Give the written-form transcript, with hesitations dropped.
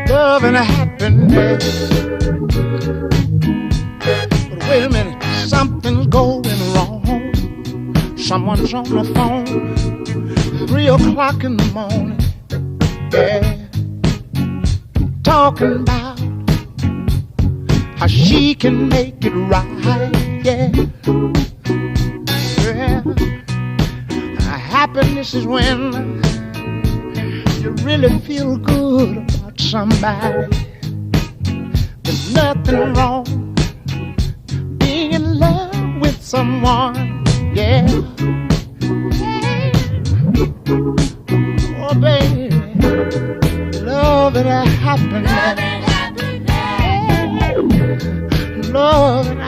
Love and happiness. But wait a minute, something's going wrong. Someone's on the phone, 3 o'clock in the morning, yeah, talking about how she can make it right, yeah. Yeah. Happiness is when you really feel good about somebody. There's nothing wrong being in love with someone, yeah. Oh, baby, love and happiness. Love